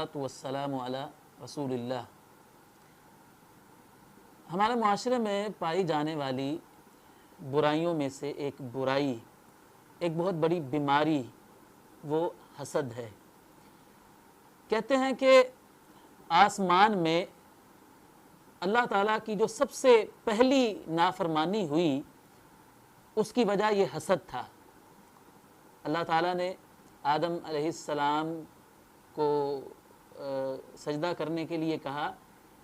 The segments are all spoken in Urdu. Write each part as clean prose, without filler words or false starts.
والصلاۃ والسلام علی رسول اللہ۔ ہمارے معاشرے میں پائی جانے والی برائیوں میں سے ایک برائی، ایک بہت بڑی بیماری وہ حسد ہے۔ کہتے ہیں کہ آسمان میں اللہ تعالیٰ کی جو سب سے پہلی نافرمانی ہوئی اس کی وجہ یہ حسد تھا۔ اللہ تعالیٰ نے آدم علیہ السلام کو سجدہ کرنے کے لیے کہا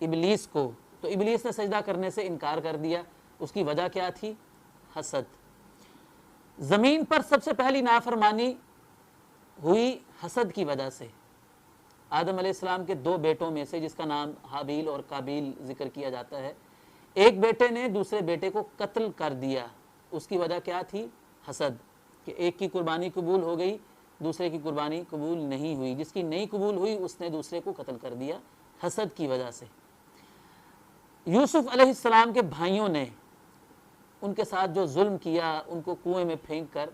ابلیس کو، تو ابلیس نے سجدہ کرنے سے انکار کر دیا۔ اس کی وجہ کیا تھی؟ حسد۔ زمین پر سب سے پہلی نافرمانی ہوئی حسد کی وجہ سے۔ آدم علیہ السلام کے دو بیٹوں میں سے، جس کا نام حابیل اور قابیل ذکر کیا جاتا ہے، ایک بیٹے نے دوسرے بیٹے کو قتل کر دیا۔ اس کی وجہ کیا تھی؟ حسد، کہ ایک کی قربانی قبول ہو گئی، دوسرے کی قربانی قبول نہیں ہوئی۔ جس کی نہیں قبول ہوئی اس نے دوسرے کو قتل کر دیا حسد کی وجہ سے۔ یوسف علیہ السلام کے بھائیوں نے ان کے ساتھ جو ظلم کیا، ان کو کنویں میں پھینک کر،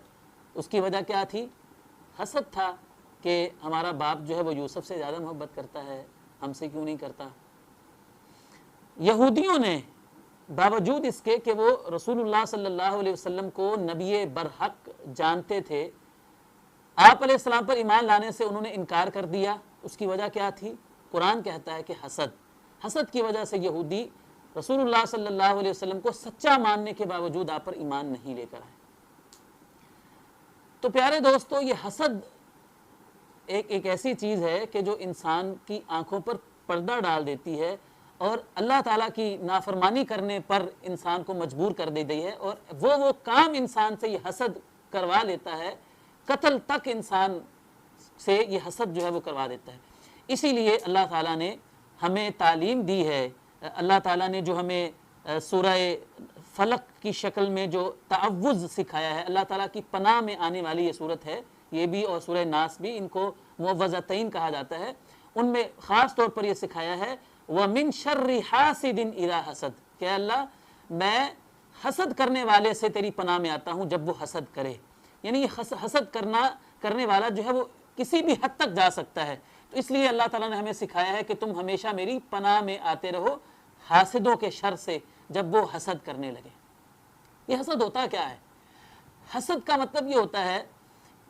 اس کی وجہ کیا تھی؟ حسد تھا کہ ہمارا باپ جو ہے وہ یوسف سے زیادہ محبت کرتا ہے، ہم سے کیوں نہیں کرتا۔ یہودیوں نے باوجود اس کے کہ وہ رسول اللہ صلی اللہ علیہ وسلم کو نبی برحق جانتے تھے، آپ علیہ السلام پر ایمان لانے سے انہوں نے انکار کر دیا۔ اس کی وجہ کیا تھی؟ قرآن کہتا ہے کہ حسد کی وجہ سے یہودی رسول اللہ صلی اللہ علیہ وسلم کو سچا ماننے کے باوجود آپ پر ایمان نہیں لے کر آئے۔ تو پیارے دوستو، یہ حسد ایک ایسی چیز ہے کہ جو انسان کی آنکھوں پر پردہ ڈال دیتی ہے اور اللہ تعالیٰ کی نافرمانی کرنے پر انسان کو مجبور کر دیتی ہے، اور وہ کام انسان سے یہ حسد کروا لیتا ہے، قتل تک انسان سے یہ حسد جو ہے وہ کروا دیتا ہے۔ اسی لیے اللہ تعالیٰ نے ہمیں تعلیم دی ہے، اللہ تعالیٰ نے جو ہمیں سورہ فلق کی شکل میں جو تعوذ سکھایا ہے، اللہ تعالیٰ کی پناہ میں آنے والی یہ صورت ہے، یہ بھی اور سورہ ناس بھی، ان کو معوذتین کہا جاتا ہے، ان میں خاص طور پر یہ سکھایا ہے وَمِن شَرِّ حَاسِدٍ إِذَا حَسَد، کہ اللہ میں حسد کرنے والے سے تیری پناہ میں آتا ہوں جب وہ حسد کرے۔ یعنی یہ حسد کرنے والا جو ہے وہ کسی بھی حد تک جا سکتا ہے، تو اس لیے اللہ تعالیٰ نے ہمیں سکھایا ہے کہ تم ہمیشہ میری پناہ میں آتے رہو حاسدوں کے شر سے جب وہ حسد کرنے لگے۔ یہ حسد ہوتا کیا ہے؟ حسد کا مطلب یہ ہوتا ہے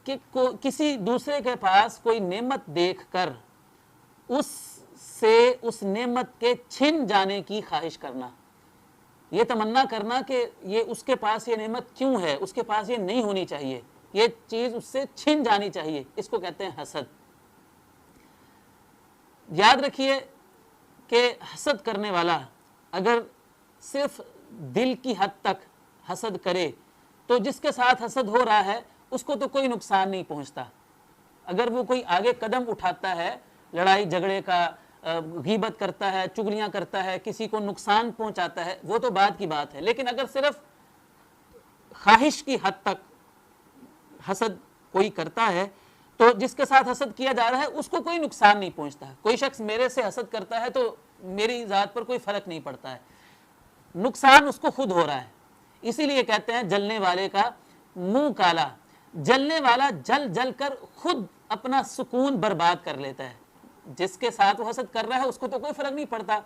کہ کسی دوسرے کے پاس کوئی نعمت دیکھ کر اس سے اس نعمت کے چھن جانے کی خواہش کرنا، یہ تمنا کرنا کہ یہ اس کے پاس یہ نعمت کیوں ہے، اس کے پاس یہ نہیں ہونی چاہیے، یہ چیز اس سے چھن جانی چاہیے، اس کو کہتے ہیں حسد۔ یاد رکھیے کہ حسد کرنے والا اگر صرف دل کی حد تک حسد کرے تو جس کے ساتھ حسد ہو رہا ہے اس کو تو کوئی نقصان نہیں پہنچتا۔ اگر وہ کوئی آگے قدم اٹھاتا ہے، لڑائی جھگڑے کا، غیبت کرتا ہے، چغلیاں کرتا ہے، کسی کو نقصان پہنچاتا ہے، وہ تو بعد کی بات ہے، لیکن اگر صرف خواہش کی حد تک حسد کوئی کرتا ہے تو جس کے ساتھ حسد کیا جا رہا ہے اس کو کوئی نقصان نہیں پہنچتا ہے۔ کوئی شخص میرے سے حسد کرتا ہے تو میری ذات پر کوئی فرق نہیں پڑتا ہے، نقصان اس کو خود ہو رہا ہے۔ اسی لیے کہتے ہیں جلنے والے کا منہ کالا، جلنے والا جل جل کر خود اپنا سکون برباد کر لیتا ہے۔ جس کے ساتھ وہ حسد کر رہا ہے اس کو تو کوئی فرق نہیں پڑتا،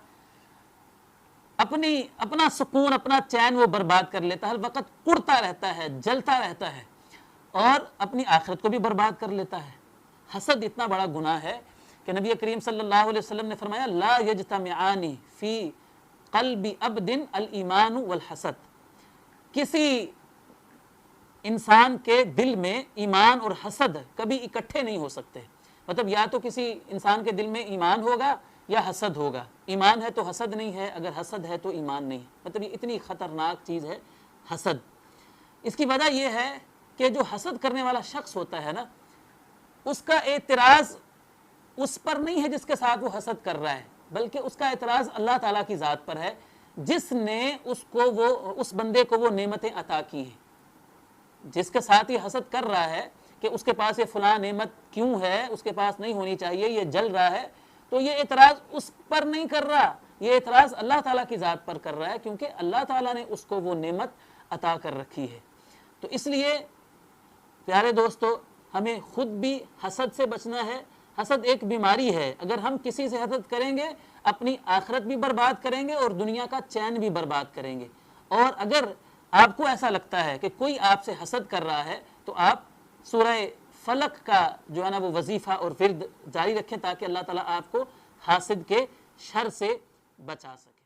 اپنا سکون، اپنا چین وہ برباد کر لیتا ہے، ہر وقت کڑتا رہتا ہے، جلتا رہتا ہے اور اپنی آخرت کو بھی برباد کر لیتا ہے۔ حسد اتنا بڑا گناہ ہے کہ نبی کریم صلی اللہ علیہ وسلم نے فرمایا لا یجتمعان فی قلب عبد الایمان والحسد، کسی انسان کے دل میں ایمان اور حسد کبھی اکٹھے نہیں ہو سکتے۔ مطلب یا تو کسی انسان کے دل میں ایمان ہوگا یا حسد ہوگا، ایمان ہے تو حسد نہیں ہے، اگر حسد ہے تو ایمان نہیں ہے۔ مطلب یہ اتنی خطرناک چیز ہے حسد۔ اس کی وجہ یہ ہے کہ جو حسد کرنے والا شخص ہوتا ہے نا، اس کا اعتراض اس پر نہیں ہے جس کے ساتھ وہ حسد کر رہا ہے، بلکہ اس کا اعتراض اللہ تعالیٰ کی ذات پر ہے جس نے اس بندے کو وہ نعمتیں عطا کی ہیں۔ جس کے ساتھ یہ حسد کر رہا ہے کہ اس کے پاس یہ فلاں نعمت کیوں ہے، اس کے پاس نہیں ہونی چاہیے، یہ جل رہا ہے، تو یہ اعتراض اس پر نہیں کر رہا، یہ اعتراض اللہ تعالیٰ کی ذات پر کر رہا ہے، کیونکہ اللہ تعالیٰ نے اس کو وہ نعمت عطا کر رکھی ہے۔ تو اس لیے پیارے دوستو، ہمیں خود بھی حسد سے بچنا ہے، حسد ایک بیماری ہے، اگر ہم کسی سے حسد کریں گے اپنی آخرت بھی برباد کریں گے اور دنیا کا چین بھی برباد کریں گے۔ اور اگر آپ کو ایسا لگتا ہے کہ کوئی آپ سے حسد کر رہا ہے تو آپ سورہ فلق کا جو ہے نا وہ وظیفہ اور ورد جاری رکھیں تاکہ اللہ تعالیٰ آپ کو حاسد کے شر سے بچا سکے۔